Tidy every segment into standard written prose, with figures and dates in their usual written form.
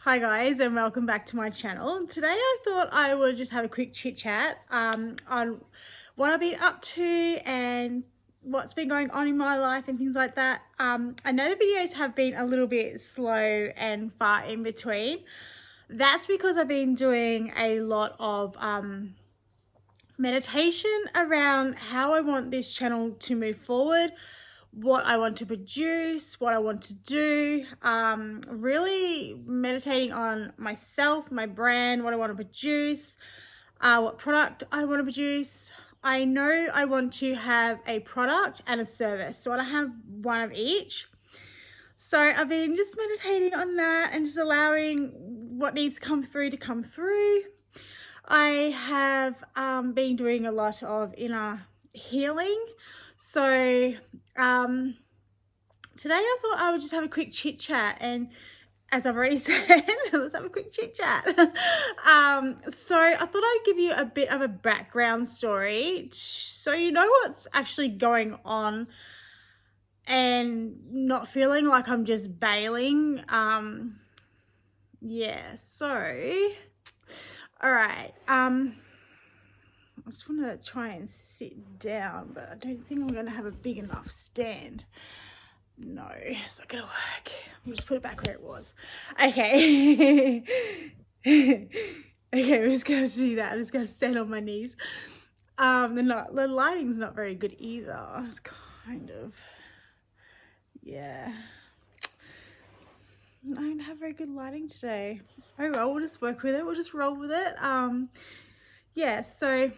Hi guys, and welcome back to my channel. Today I thought I would just have a quick chit chat on what I've been up to and what's been going on in my life and things like that. I know the videos have been a little bit slow and far in between. That's because I've been doing a lot of meditation around how I want this channel to move forward, what I want to produce, what I want to do, really meditating on myself, my brand, what I want to produce, what product I want to produce. I know I want to have a product and a service, so I want to have one of each. So I've been just meditating on that and just allowing what needs to come through. I have been doing a lot of inner healing. So today I thought I would just have a quick chit chat, and as I've already said, let's have a quick chit chat. So I thought I'd give you a bit of a background story so you know what's actually going on and not feeling like I'm just bailing. Yeah, so all right. I just want to try and sit down, but I don't think I'm going to have a big enough stand. No, it's not going to work. I'll just put it back where it was. Okay. Okay, we're just going to do that. I'm just going to stand on my knees. The lighting's not very good either. It's kind of, yeah. I don't have very good lighting today. Oh well, we'll just work with it. We'll just roll with it. Yeah, so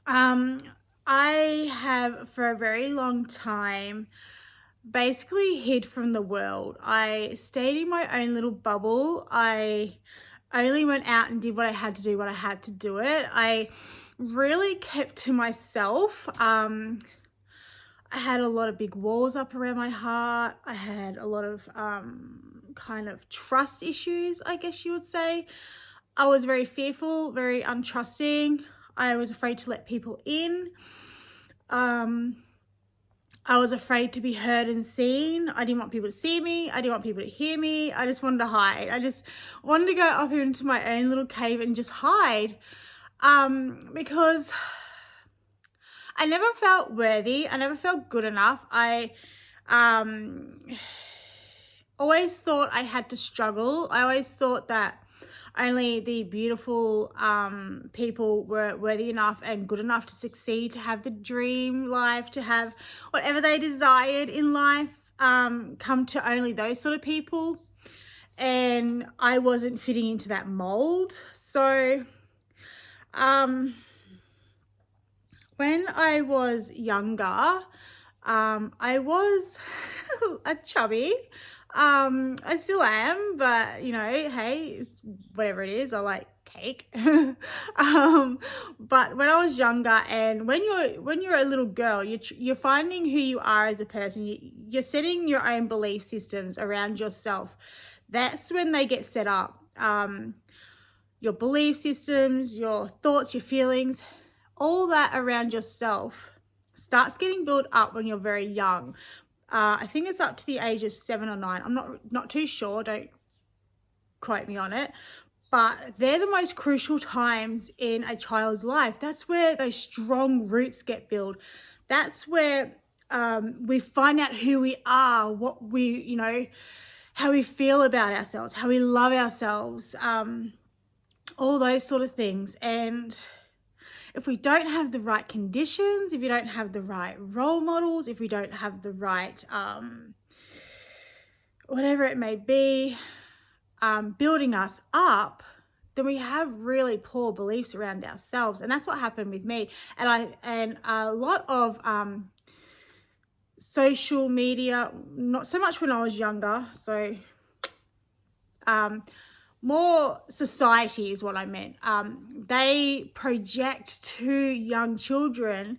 I have for a very long time basically hid from the world. I stayed in my own little bubble. I only went out and did what I had to do when I had to do it. I really kept to myself. I had a lot of big walls up around my heart. I had a lot of kind of trust issues, I guess you would say. I was very fearful, very untrusting. I was afraid to let people in. I was afraid to be heard and seen. I didn't want people to see me. I didn't want people to hear me. I just wanted to hide. I just wanted to go up into my own little cave and just hide. Because I never felt worthy. I never felt good enough. I always thought I had to struggle. I always thought that only the beautiful people were worthy enough and good enough to succeed, to have the dream life, to have whatever they desired in life, come to only those sort of people. And I wasn't fitting into that mold. So when I was younger, I was a chubby. I still am, but you know, hey, it's whatever it is. I like cake. But when I was younger, and when you're a little girl, you're finding who you are as a person. You're setting your own belief systems around yourself. That's when they get set up. Your belief systems, your thoughts, your feelings, all that around yourself starts getting built up when you're very young. I think it's up to the age of 7 or 9. I'm not too sure. Don't quote me on it. But they're the most crucial times in a child's life. That's where those strong roots get built. That's where we find out who we are, what we, you know, how we feel about ourselves, how we love ourselves, all those sort of things. And if we don't have the right conditions, if you don't have the right role models, if we don't have the right, whatever it may be, building us up, then we have really poor beliefs around ourselves. And that's what happened with me. And a lot of social media, not so much when I was younger. So more society is what I meant. They project to young children,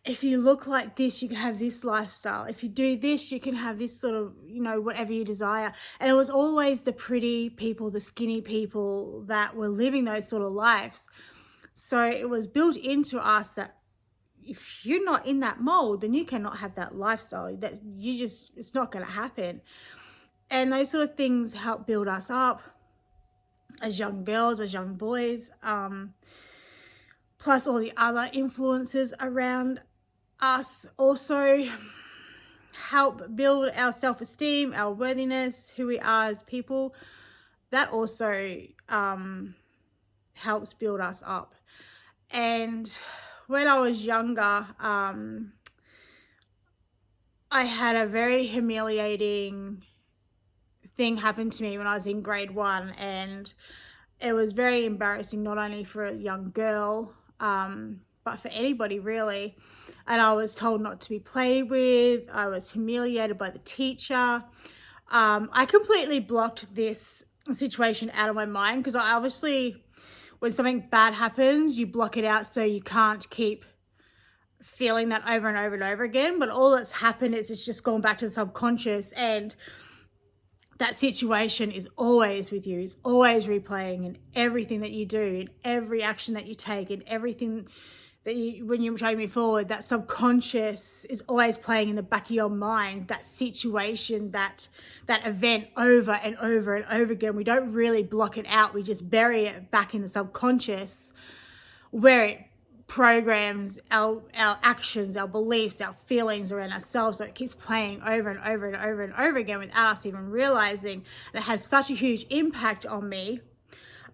if you look like this, you can have this lifestyle. If you do this, you can have this sort of, you know, whatever you desire. And it was always the pretty people, the skinny people that were living those sort of lives. So it was built into us that if you're not in that mold, then you cannot have that lifestyle. That it's not going to happen. And those sort of things help build us up as young girls, as young boys, plus all the other influences around us also help build our self-esteem, our worthiness, who we are as people. That also helps build us up. And when I was younger, I had a very humiliating thing happen to me when I was in grade 1, and it was very embarrassing, not only for a young girl, but for anybody really. And I was told not to be played with. I was humiliated by the teacher. I completely blocked this situation out of my mind, because I obviously, when something bad happens, you block it out so you can't keep feeling that over and over and over again. But all that's happened is it's just gone back to the subconscious, and that situation is always with you. It's always replaying in everything that you do, in every action that you take, in everything that you, when you're trying to move forward, that subconscious is always playing in the back of your mind, that situation, that event over and over and over again. We don't really block it out. We just bury it back in the subconscious, where it programs our actions, our beliefs, our feelings around ourselves. So it keeps playing over and over and over and over again without us even realizing. And it had such a huge impact on me.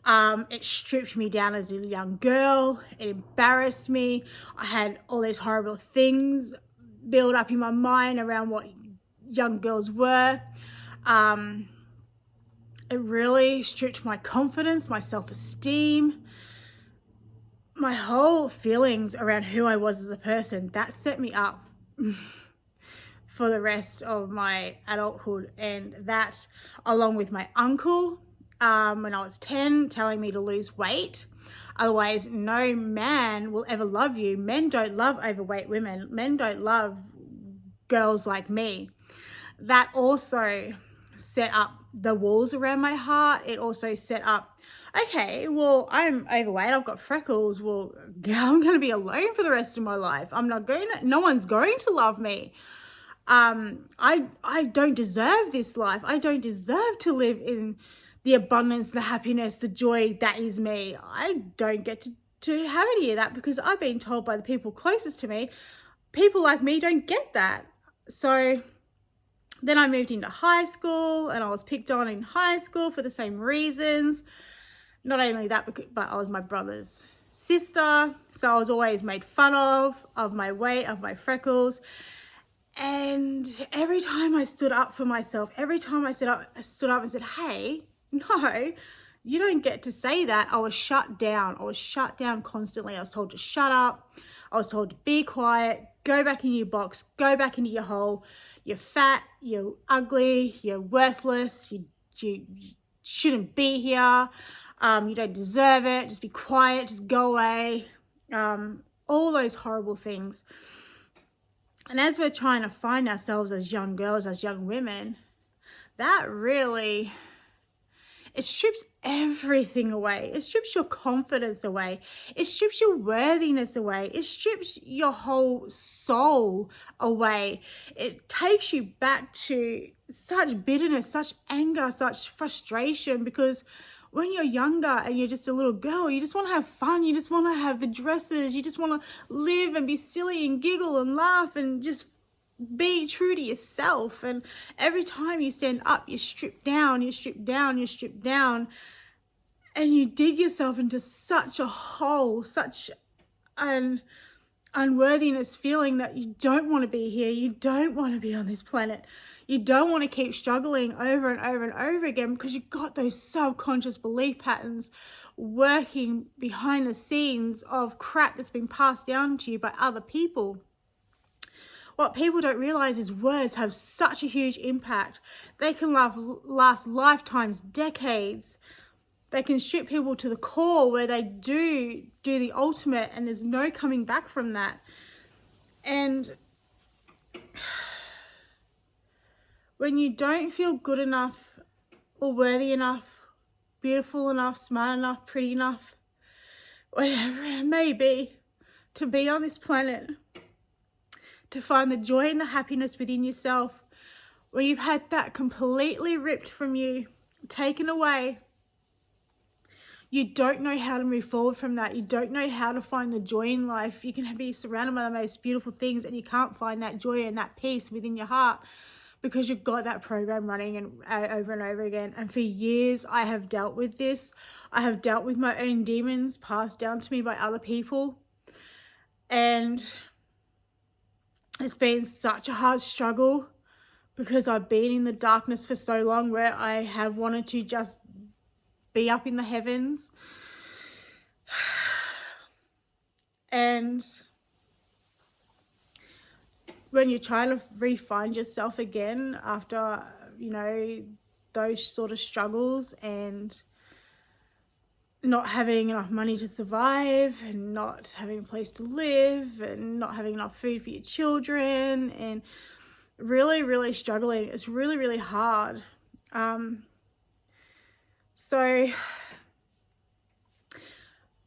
It stripped me down as a young girl. It embarrassed me. I had all these horrible things build up in my mind around what young girls were. It really stripped my confidence, my self-esteem, my whole feelings around who I was as a person. That set me up for the rest of my adulthood. And that, along with my uncle, when I was 10, telling me to lose weight. Otherwise, no man will ever love you. Men don't love overweight women. Men don't love girls like me. That also set up the walls around my heart. It also set up, okay, well, I'm overweight, I've got freckles, well, I'm going to be alone for the rest of my life. No one's going to love me. I don't deserve this life. I don't deserve to live in the abundance, the happiness, the joy that is me. I don't get to have any of that, because I've been told by the people closest to me, people like me don't get that. So then I moved into high school, and I was picked on in high school for the same reasons. Not only that, but I was my brother's sister. So I was always made fun of my weight, of my freckles. And every time I stood up for myself, every time I stood up and said, hey, no, you don't get to say that, I was shut down. I was shut down constantly. I was told to shut up. I was told to be quiet, go back in your box, go back into your hole. You're fat, you're ugly, you're worthless, you shouldn't be here. You don't deserve it. Just be quiet, just go away. All those horrible things. And as we're trying to find ourselves as young girls, as young women, that really, it strips everything away. It strips your confidence away. It strips your worthiness away. It strips your whole soul away. It takes you back to such bitterness, such anger, such frustration, because when you're younger and you're just a little girl, you just want to have fun. You just want to have the dresses. You just want to live and be silly and giggle and laugh and just be true to yourself. And every time you stand up, you're stripped down, you're stripped down, you're stripped down. And you dig yourself into such a hole, such an unworthiness feeling that you don't want to be here. You don't want to be on this planet. You don't want to keep struggling over and over and over again, because you've got those subconscious belief patterns working behind the scenes of crap that's been passed down to you by other people. What people don't realize is words have such a huge impact. They can last lifetimes, decades. They can strip people to the core, where they do the ultimate, and there's no coming back from that. And when you don't feel good enough or worthy enough, beautiful enough, smart enough, pretty enough, whatever it may be, to be on this planet, to find the joy and the happiness within yourself, when you've had that completely ripped from you, taken away, you don't know how to move forward from that. You don't know how to find the joy in life. You can be surrounded by the most beautiful things and you can't find that joy and that peace within your heart because you've got that program running and over and over again. And for years, I have dealt with this. I have dealt with my own demons passed down to me by other people. And it's been such a hard struggle because I've been in the darkness for so long where I have wanted to just be up in the heavens. And when you're trying to re-find yourself again after, you know, those sort of struggles and not having enough money to survive and not having a place to live and not having enough food for your children and really, really struggling. It's really, really hard. So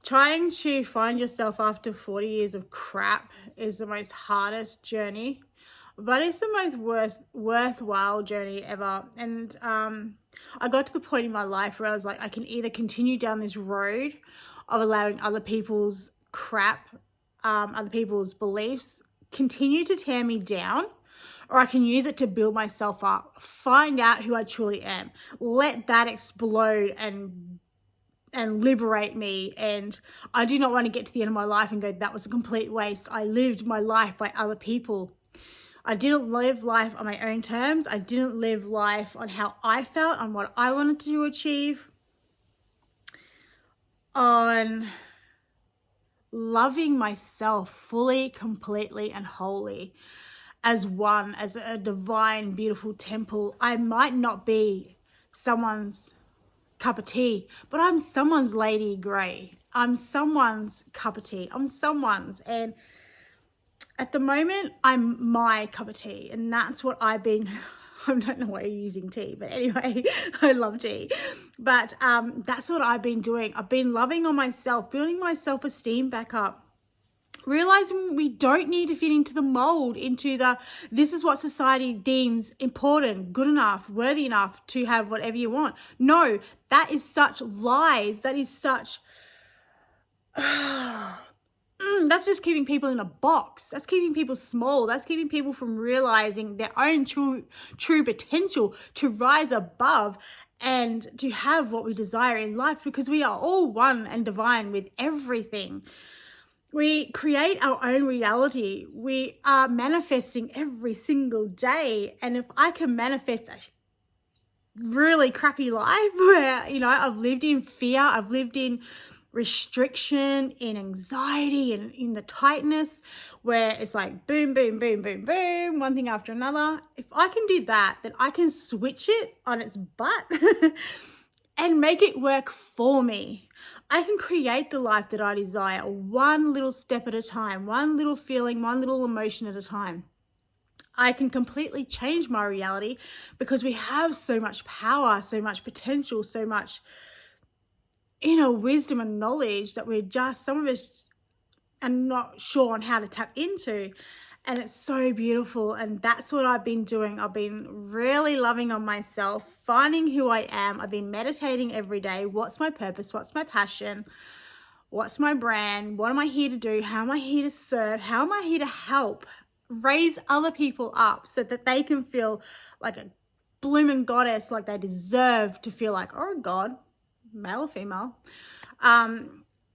trying to find yourself after 40 years of crap is the most hardest journey, but it's the most worthwhile journey ever. And I got to the point in my life where I was like, I can either continue down this road of allowing other people's crap, other people's beliefs continue to tear me down, or I can use it to build myself up, find out who I truly am, let that explode and liberate me. And I do not want to get to the end of my life and go, that was a complete waste. I lived my life by other people. I didn't live life on my own terms. I didn't live life on how I felt, on what I wanted to achieve, on loving myself fully, completely, and wholly as one, as a divine, beautiful temple. I might not be someone's cup of tea, but I'm someone's Lady Grey. I'm someone's cup of tea. I'm someone's. And at the moment, I'm my cup of tea. And that's what I've been, I don't know why you're using tea, but anyway, I love tea. But that's what I've been doing. I've been loving on myself, building my self-esteem back up. Realizing we don't need to fit into the mold, into the, this is what society deems important, good enough, worthy enough to have whatever you want. No, that is such lies. That is such, that's just keeping people in a box. That's keeping people small. That's keeping people from realizing their own true potential to rise above and to have what we desire in life, because we are all one and divine with everything. We create our own reality. We are manifesting every single day. And if I can manifest a really crappy life where, you know, I've lived in fear, I've lived in restriction, in anxiety, and in the tightness where it's like boom, boom, boom, boom, boom, one thing after another. If I can do that, then I can switch it on its butt and make it work for me. I can create the life that I desire, one little step at a time, one little feeling, one little emotion at a time. I can completely change my reality because we have so much power, so much potential, so much inner wisdom and knowledge that we're just, some of us are not sure on how to tap into. And it's so beautiful. And that's what I've been doing. I've been really loving on myself, finding who I am. I've been meditating every day. What's my purpose? What's my passion? What's my brand? What am I here to do? How am I here to serve? How am I here to help raise other people up so that they can feel like a blooming goddess, like they deserve to feel like, or a god, male or female,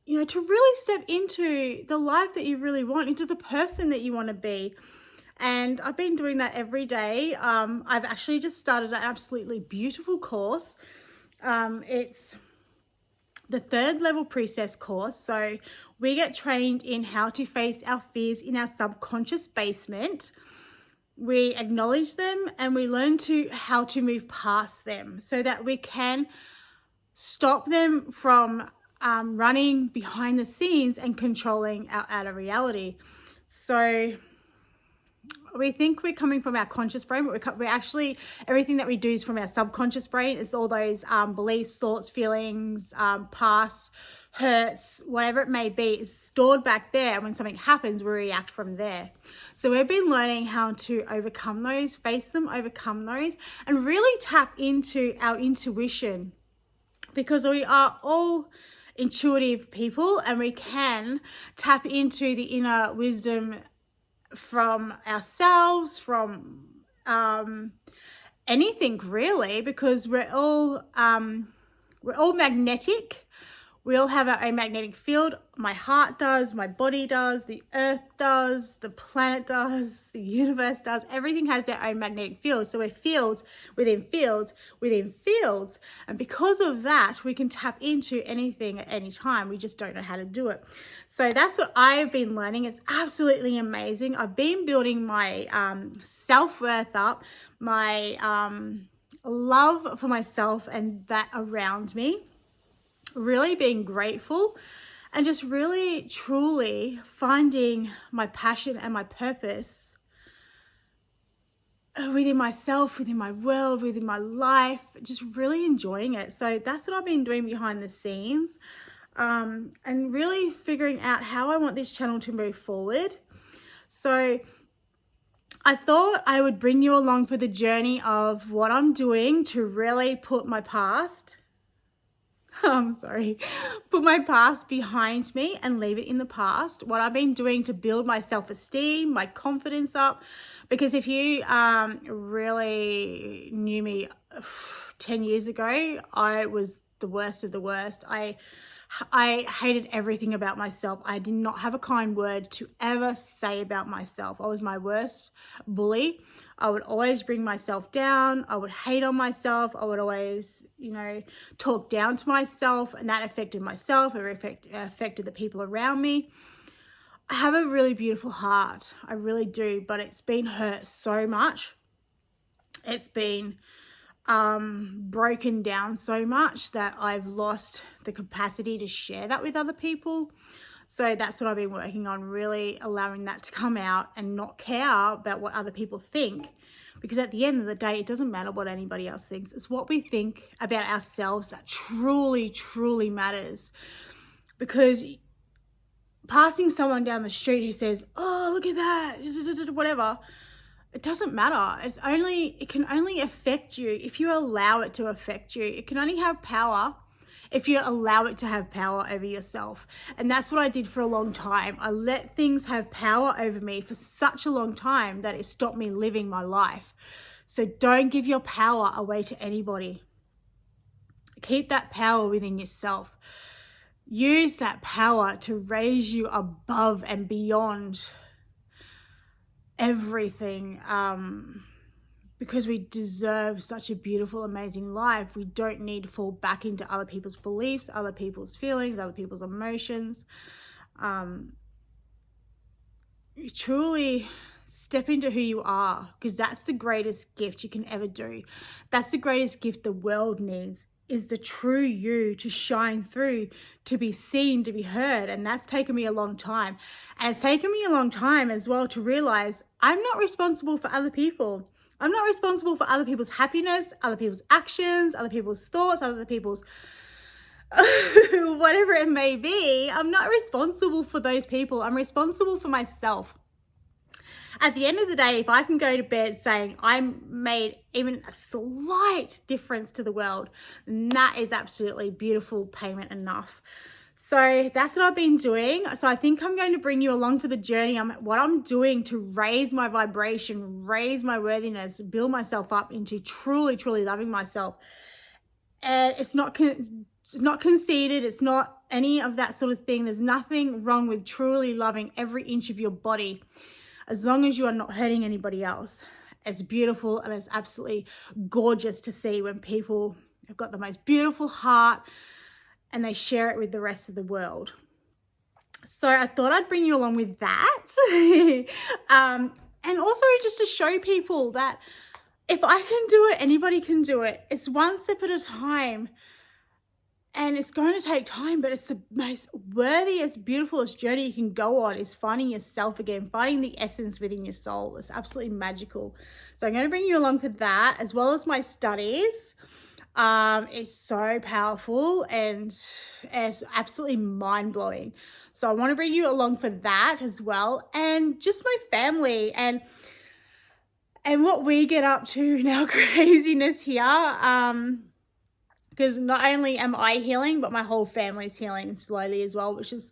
you know, to really step into the life that you really want, into the person that you want to be. And I've been doing that every day. I've actually just started an absolutely beautiful course. It's the 3rd level priestess course. So we get trained in how to face our fears in our subconscious basement. We acknowledge them and we learn how to move past them so that we can stop them from running behind the scenes and controlling our outer reality. So we think we're coming from our conscious brain, but we're actually, everything that we do is from our subconscious brain. It's all those beliefs, thoughts, feelings, past hurts, whatever it may be, is stored back there. And when something happens, we react from there. So we've been learning how to overcome those, face them, overcome those, and really tap into our intuition, because we are all intuitive people and we can tap into the inner wisdom from ourselves, from anything really, because we're all magnetic. We all have our own magnetic field. My heart does, my body does, the earth does, the planet does, the universe does. Everything has their own magnetic field. So we're fields within fields within fields. And because of that, we can tap into anything at any time. We just don't know how to do it. So that's what I've been learning. It's absolutely amazing. I've been building my self-worth up, my love for myself and that around me. Really being grateful and just really truly finding my passion and my purpose within myself, within my world, within my life, just really enjoying it. So that's what I've been doing behind the scenes, and really figuring out how I want this channel to move forward. So I thought I would bring you along for the journey of what I'm doing to really put my past put my past behind me and leave it in the past. What I've been doing to build my self-esteem, my confidence up. Because if you really knew me 10 years ago, I was the worst of the worst. I hated everything about myself. I did not have a kind word to ever say about myself. I was my worst bully. I would always bring myself down. I would hate on myself. I would always, talk down to myself, and that affected myself. It affected the people around me. I have a really beautiful heart. I really do, but it's been hurt so much. It's been broken down so much that I've lost the capacity to share that with other people. So that's what I've been working on, really allowing that to come out and not care about what other people think. Because at the end of the day, it doesn't matter what anybody else thinks. It's what we think about ourselves that truly, truly matters. Because passing someone down the street who says, "Oh, look at that," whatever, it doesn't matter. It can only affect you if you allow it to affect you. It can only have power if you allow it to have power over yourself. And that's what I did for a long time. I let things have power over me for such a long time that it stopped me living my life. So don't give your power away to anybody. Keep that power within yourself. Use that power to raise you above and beyond everything, because we deserve such a beautiful, amazing life. We don't need to fall back into other people's beliefs, other people's feelings, other people's emotions. You truly step into who you are, because that's the greatest gift you can ever do. That's the greatest gift the world needs, is the true you to shine through, to be seen, to be heard. And that's taken me a long time. And it's taken me a long time as well to realize I'm not responsible for other people. I'm not responsible for other people's happiness, other people's actions, other people's thoughts, other people's whatever it may be. I'm not responsible for those people. I'm responsible for myself. At the end of the day, if I can go to bed saying I made even a slight difference to the world, that is absolutely beautiful payment enough. So that's what I've been doing. So I think I'm going to bring you along for the journey on what I'm doing to raise my vibration, raise my worthiness, build myself up into truly, truly loving myself. And it's not conceited. It's not any of that sort of thing. There's nothing wrong with truly loving every inch of your body, as long as you are not hurting anybody else. It's beautiful, and it's absolutely gorgeous to see when people have got the most beautiful heart and they share it with the rest of the world. So I thought I'd bring you along with that. And also just to show people that if I can do it, anybody can do it. It's one step at a time. And it's going to take time, but it's the most worthiest, beautifulest journey you can go on, is finding yourself again, finding the essence within your soul. It's absolutely magical. So I'm going to bring you along for that, as well as my studies. It's so powerful and it's absolutely mind-blowing. So I want to bring you along for that as well, and just my family and what we get up to in our craziness here. Because not only am I healing, but my whole family's healing slowly as well, which is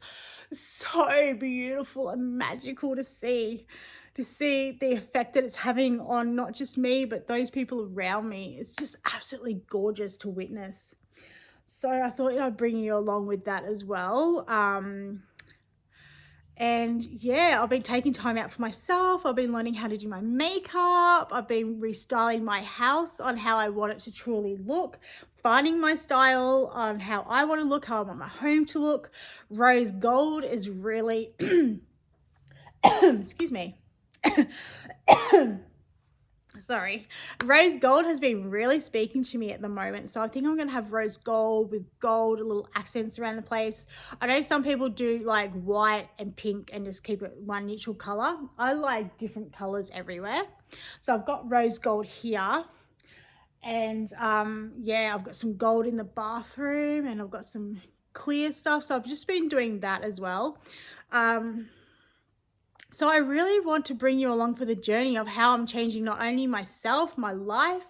so beautiful and magical to see the effect that it's having on not just me, but those people around me. It's just absolutely gorgeous to witness. So I thought I'd bring you along with that as well. And yeah, I've been taking time out for myself. I've been learning how to do my makeup. I've been restyling my house on how I want it to truly look, finding my style on how I want to look, how I want my home to look. Rose gold is really, excuse me. Sorry. Rose gold has been really speaking to me at the moment. So I think I'm going to have rose gold with gold, little accents around the place. I know some people do like white and pink and just keep it one neutral color. I like different colors everywhere. So I've got rose gold here. And yeah, I've got some gold in the bathroom and I've got some clear stuff. So I've just been doing that as well. So I really want to bring you along for the journey of how I'm changing not only myself, my life.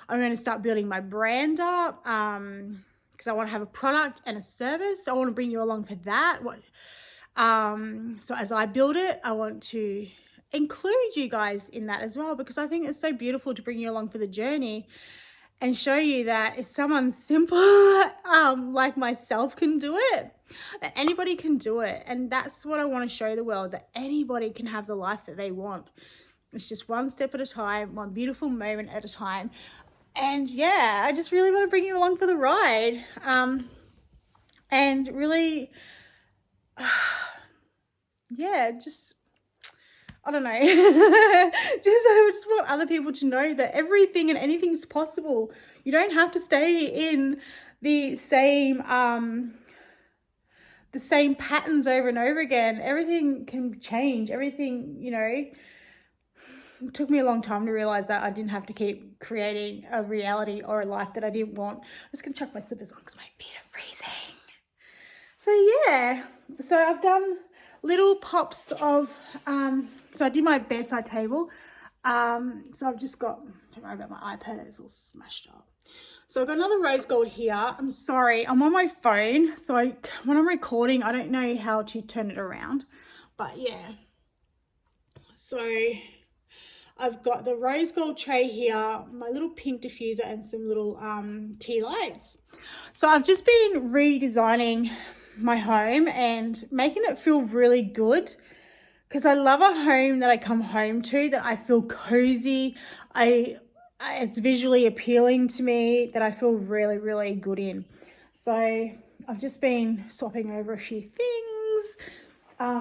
I'm going to start building my brand up because I want to have a product and a service. I want to bring you along for that. So as I build it, I want to include you guys in that as well, because I think it's so beautiful to bring you along for the journey and show you that if someone simple like myself can do it, that anybody can do it. And that's what I want to show the world, that anybody can have the life that they want. It's just one step at a time, one beautiful moment at a time. And yeah, I just really want to bring you along for the ride. And really, yeah, just, I don't know. I just want other people to know that everything and anything's possible. You don't have to stay in the same patterns over and over again. Everything can change. Everything, you know, it took me a long time to realize that I didn't have to keep creating a reality or a life that I didn't want. I'm just going to chuck my slippers on because my feet are freezing. So yeah, so I've done little pops of, so I did my bedside table. So I've just got, don't worry about my iPad, it's all smashed up. So I've got another rose gold here. I'm sorry, I'm on my phone. So when I'm recording, I don't know how to turn it around, but yeah. So I've got the rose gold tray here, my little pink diffuser and some little tea lights. So I've just been redesigning my home and making it feel really good, because I love a home that I come home to, that I feel cozy. It's visually appealing to me, that I feel really, really good in. So I've just been swapping over a few things,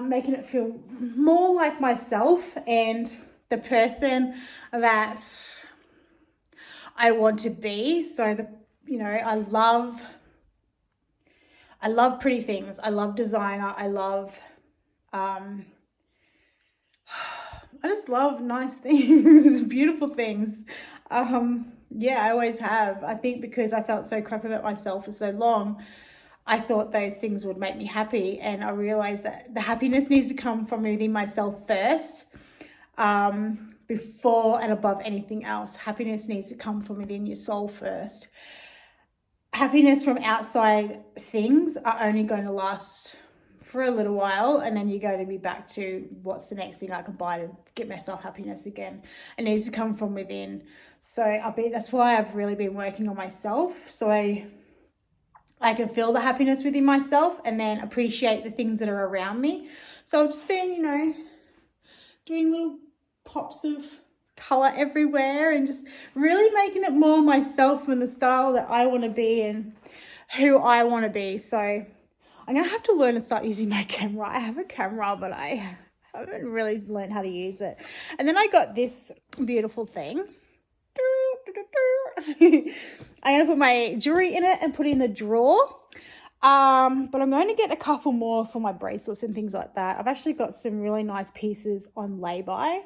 making it feel more like myself and the person that I want to be. So you know, I love pretty things. I love designer. I love, I just love nice things, beautiful things. Yeah, I always have. I think because I felt so crap about myself for so long, I thought those things would make me happy. And I realized that the happiness needs to come from within myself first, before and above anything else. Happiness needs to come from within your soul first. Happiness from outside things are only going to last for a little while, and then you're going to be back to what's the next thing I can buy to get myself happiness again. It needs to come from within. So that's why I've really been working on myself, so I can feel the happiness within myself and then appreciate the things that are around me. So I've just been, you know, doing little pops of color everywhere and just really making it more myself and the style that I want to be and who I want to be. So I'm going to have to learn to start using my camera. I have a camera, but I haven't really learned how to use it. And then I got this beautiful thing. I'm gonna put my jewelry in it and put it in the drawer. But I'm going to get a couple more for my bracelets and things like that. I've actually got some really nice pieces on lay-by.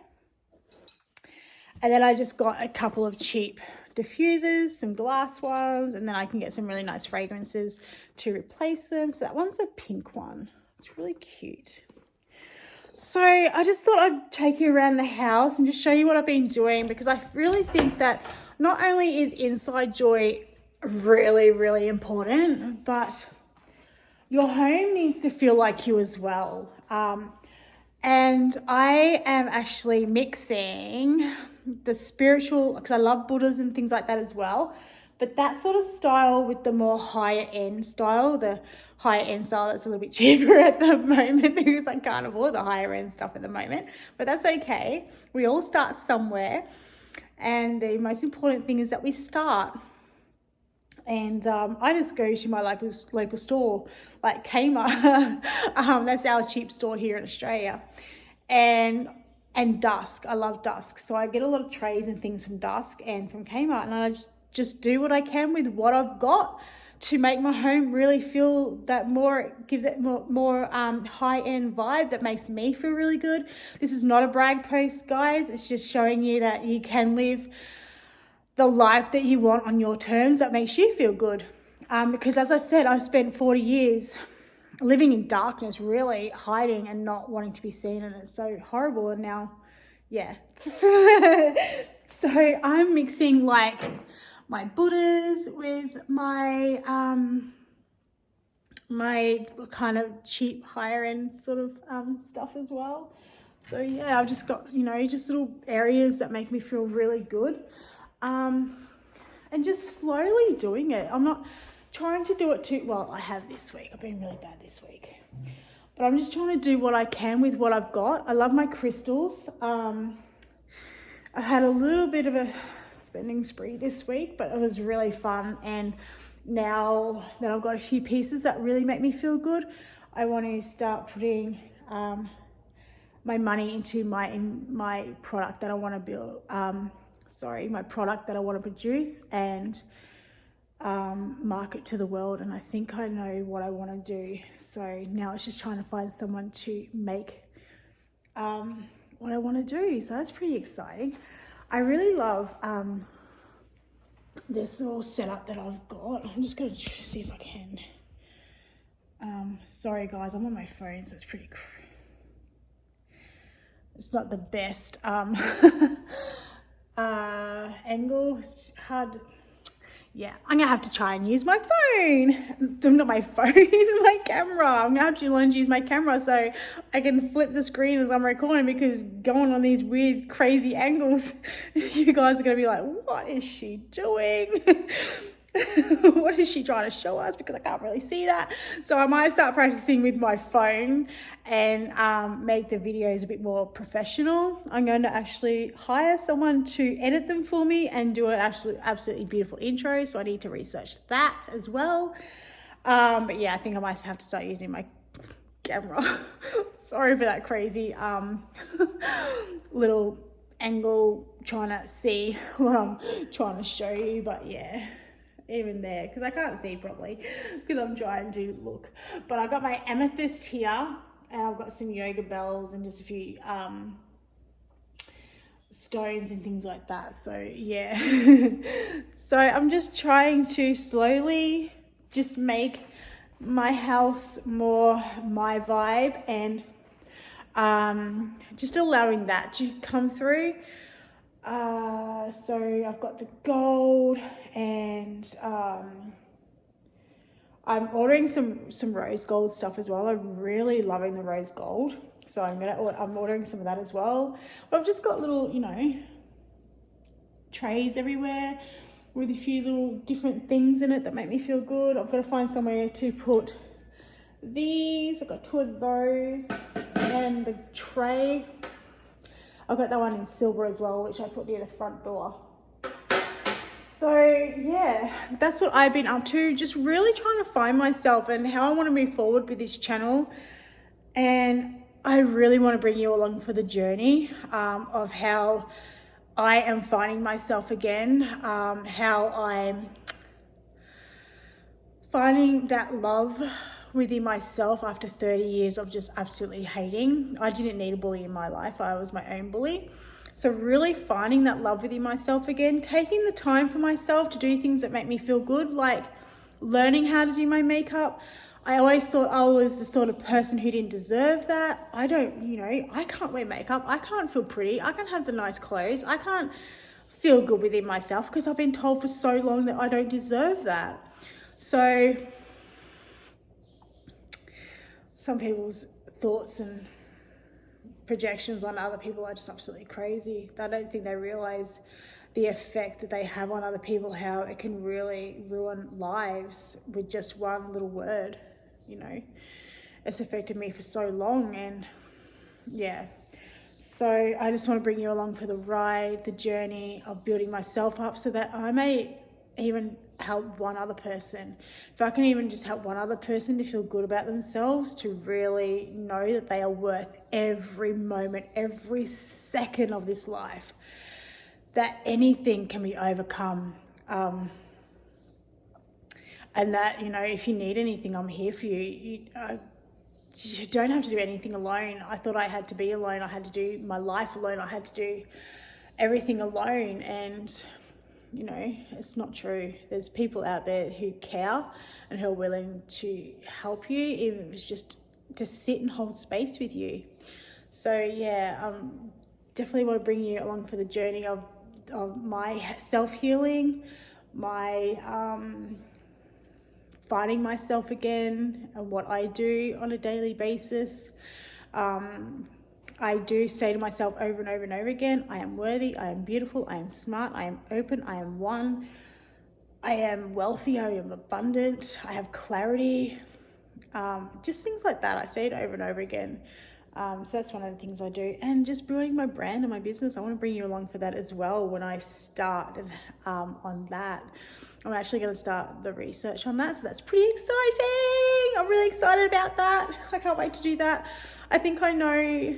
And then I just got a couple of cheap diffusers, some glass ones, and then I can get some really nice fragrances to replace them. So that one's a pink one. It's really cute. So I just thought I'd take you around the house and just show you what I've been doing, because I really think that not only is inside joy really, really important, but your home needs to feel like you as well. And I am actually mixing the spiritual, because I love Buddhas and things like that as well, but that sort of style with the more higher end style, the higher end style that's a little bit cheaper at the moment because I can't afford the higher end stuff at the moment, but that's okay. We all start somewhere, and the most important thing is that we start. And I just go to my local store, like Kmart. That's our cheap store here in Australia. And Dusk. I love Dusk. So I get a lot of trays and things from Dusk and from Kmart. And I just do what I can with what I've got to make my home really feel that more, gives it more high-end vibe that makes me feel really good. This is not a brag post, guys. It's just showing you that you can live the life that you want on your terms that makes you feel good. Because as I said, I've spent 40 years living in darkness, really hiding and not wanting to be seen, and it's so horrible. And now, yeah. So I'm mixing like my Buddhas with my my kind of cheap higher end sort of stuff as well. So yeah, I've just got, just little areas that make me feel really good. And just slowly doing it. I'm not trying to do it too well. I have this week. I've been really bad this week, but I'm just trying to do what I can with what I've got. I love my crystals. I had a little bit of a spending spree this week, but it was really fun. And now that I've got a few pieces that really make me feel good, I want to start putting my money into my product that I want to build. My product that I want to produce and market to the world. And I think I know what I want to do. So now it's just trying to find someone to make what I want to do. So that's pretty exciting. I really love this little setup that I've got. I'm just going to see if I can. Sorry guys, I'm on my phone, so it's pretty it's not the best angle. It's hard. Yeah, I'm gonna have to try and use my phone. Not my phone, my camera. I'm gonna have to learn to use my camera so I can flip the screen as I'm recording, because going on these weird, crazy angles, you guys are gonna be like, what is she doing? What is she trying to show us? Because I can't really see that. So I might start practicing with my phone and make the videos a bit more professional. I'm going to actually hire someone to edit them for me and do an absolutely beautiful intro. So I need to research that as well. But yeah, I think I might have to start using my camera. Sorry for that crazy little angle trying to see what I'm trying to show you. But yeah, even there, because I can't see properly because I'm trying to look. But I've got my amethyst here, and I've got some yoga bells and just a few stones and things like that. So yeah. So I'm just trying to slowly just make my house more my vibe, and just allowing that to come through. So I've got the gold, and I'm ordering some rose gold stuff as well. I'm really loving the rose gold, so I'm ordering some of that as well. But I've just got little, trays everywhere with a few little different things in it that make me feel good. I've got to find somewhere to put these. I've got two of those, and the tray, I've got that one in silver as well, which I put near the front door. So yeah, that's what I've been up to, just really trying to find myself and how I want to move forward with this channel. And I really want to bring you along for the journey of how I am finding myself again, how I'm finding that love within myself after 30 years of just absolutely hating. I didn't need a bully in my life. I was my own bully. So really finding that love within myself again, taking the time for myself to do things that make me feel good, like learning how to do my makeup. I always thought I was the sort of person who didn't deserve that. I can't wear makeup. I can't feel pretty. I can't have the nice clothes. I can't feel good within myself because I've been told for so long that I don't deserve that. So some people's thoughts and projections on other people are just absolutely crazy. I don't think they realize the effect that they have on other people, how it can really ruin lives with just one little word. It's affected me for so long, and yeah. So I just want to bring you along for the ride, the journey of building myself up so that I may even help one other person. If I can even just help one other person to feel good about themselves, to really know that they are worth every moment, every second of this life, that anything can be overcome. And that, if you need anything, I'm here for you. You don't have to do anything alone. I thought I had to be alone. I had to do my life alone. I had to do everything alone. And it's not true. There's people out there who care and who are willing to help you, even if it's just to sit and hold space with you. So yeah, definitely want to bring you along for the journey of my self-healing, my finding myself again, and what I do on a daily basis. I do say to myself over and over and over again, I am worthy, I am beautiful, I am smart, I am open, I am one, I am wealthy, I am abundant, I have clarity. Just things like that. I say it over and over again. So that's one of the things I do. And just building my brand and my business, I want to bring you along for that as well when I start on that. I'm actually going to start the research on that, so that's pretty exciting. I'm really excited about that. I can't wait to do that. I think I know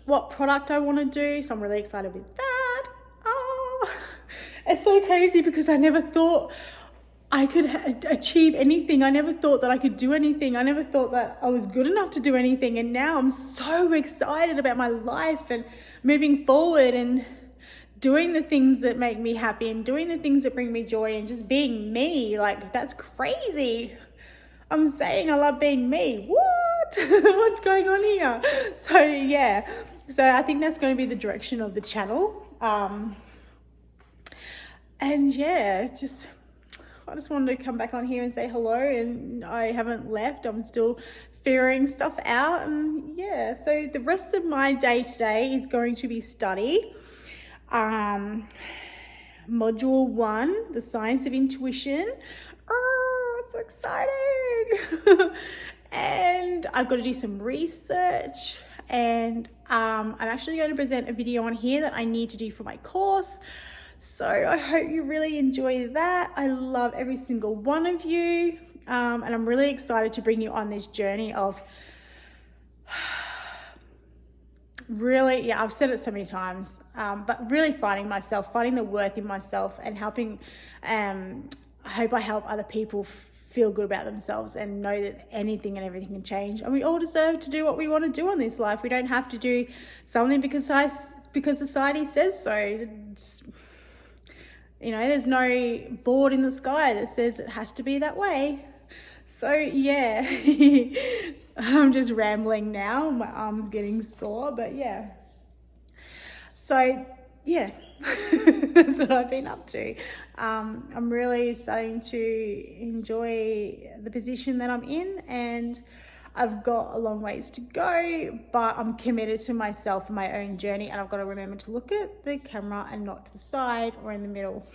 what product I want to do, so I'm really excited with that. Oh, it's so crazy because I never thought I could achieve anything. I never thought that I could do anything. I never thought that I was good enough to do anything. And now I'm so excited about my life and moving forward and doing the things that make me happy and doing the things that bring me joy and just being me. Like, that's crazy. I'm saying I love being me. What? What's going on here? So yeah. So I think that's going to be the direction of the channel. And yeah, I just wanted to come back on here and say hello, and I haven't left. I'm still figuring stuff out, and yeah. So the rest of my day today is going to be study. Module 1, the science of intuition. Oh, it's so exciting. And I've got to do some research, and I'm actually going to present a video on here that I need to do for my course. So I hope you really enjoy that. I love every single one of you. And I'm really excited to bring you on this journey of really, yeah, I've said it so many times, but really finding myself, finding the worth in myself, and helping, I hope I help other people feel good about themselves and know that anything and everything can change. And we all deserve to do what we want to do on this life. We don't have to do something because society says so. There's no board in the sky that says it has to be that way. So yeah, I'm just rambling now. My arm's getting sore, but yeah. So yeah, that's what I've been up to. I'm really starting to enjoy the position that I'm in, and I've got a long ways to go, but I'm committed to myself and my own journey, and I've got to remember to look at the camera and not to the side or in the middle.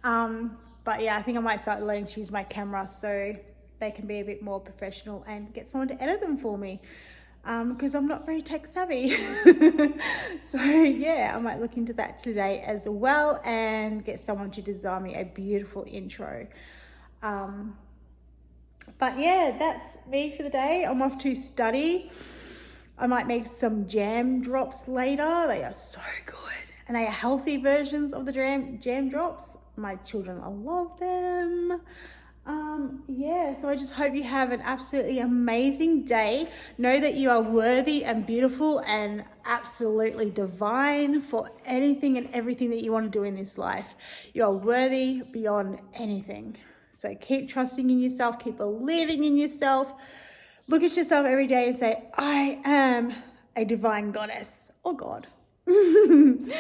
But yeah, I think I might start learning to use my camera so they can be a bit more professional and get someone to edit them for me, because I'm not very tech savvy. So yeah, I might look into that today as well and get someone to design me a beautiful intro. But yeah, that's me for the day. I'm off to study. I might make some jam drops later. They are so good. and they are healthy versions of the jam drops. My children, I love them. Yeah, so I just hope you have an absolutely amazing day. Know that you are worthy and beautiful and absolutely divine for anything and everything that you want to do in this life. You are worthy beyond anything. So keep trusting in yourself, keep believing in yourself. Look at yourself every day and say, I am a divine goddess or God. And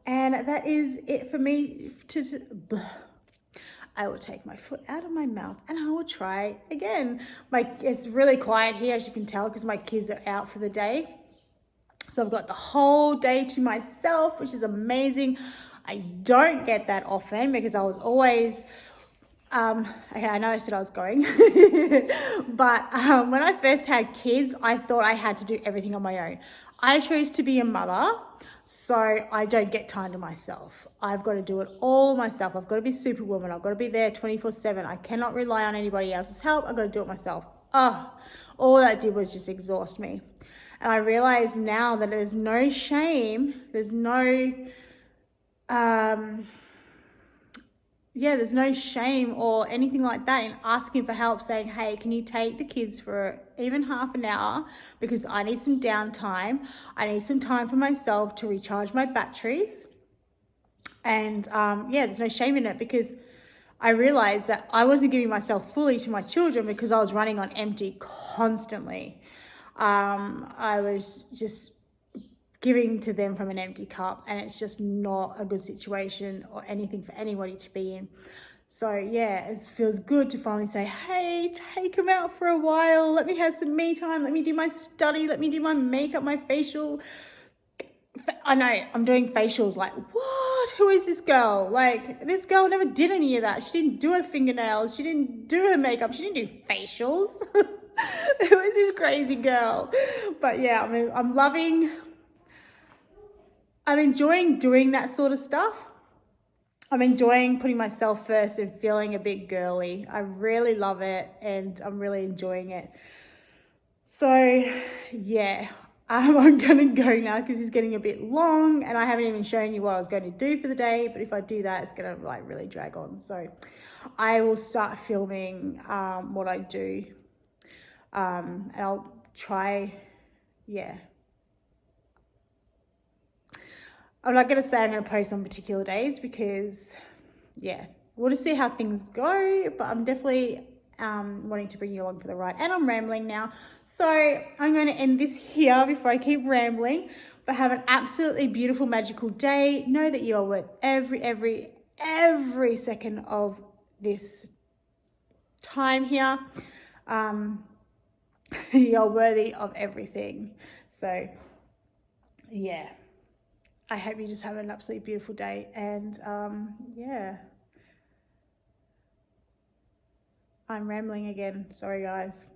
that is it for me. I will take my foot out of my mouth and I will try again. It's really quiet here, as you can tell, because my kids are out for the day. So I've got the whole day to myself, which is amazing. I don't get that often because I was always, okay, I know I said I was going, but when I first had kids, I thought I had to do everything on my own. I chose to be a mother, so I don't get time to myself. I've got to do it all myself. I've got to be superwoman. I've got to be there 24/7. I cannot rely on anybody else's help. I've got to do it myself. All that did was just exhaust me. And I realize now that there's no shame. There's no, there's no shame or anything like that in asking for help, saying, hey, can you take the kids for even half an hour because I need some downtime. I need some time for myself to recharge my batteries. And there's no shame in it because I realized that I wasn't giving myself fully to my children because I was running on empty constantly. I was just giving to them from an empty cup, and it's just not a good situation or anything for anybody to be in. So yeah, it feels good to finally say, hey, take them out for a while. Let me have some me time. Let me do my study. Let me do my makeup, my facial. I know I'm doing facials like, what? Who is this girl? Like, this girl never did any of that. She didn't do her fingernails. She didn't do her makeup. She didn't do facials. Who is this crazy girl? But yeah, I mean, I'm enjoying doing that sort of stuff. I'm enjoying putting myself first and feeling a bit girly. I really love it and I'm really enjoying it. So yeah, I'm going to go now because it's getting a bit long and I haven't even shown you what I was going to do for the day. But if I do that, it's going to like really drag on. So I will start filming what I do and I'll try, I'm not going to say I'm going to post on particular days because, we'll just see how things go. But I'm definitely wanting to bring you along for the ride. And I'm rambling now. So I'm going to end this here before I keep rambling. But have an absolutely beautiful, magical day. Know that you are worth every second of this time here. You're worthy of everything. So, yeah. I hope you just have an absolutely beautiful day and I'm rambling again. Sorry guys.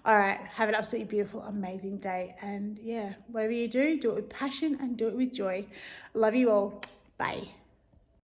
All right. Have an absolutely beautiful, amazing day. And whatever you do, do it with passion and do it with joy. Love you all. Bye.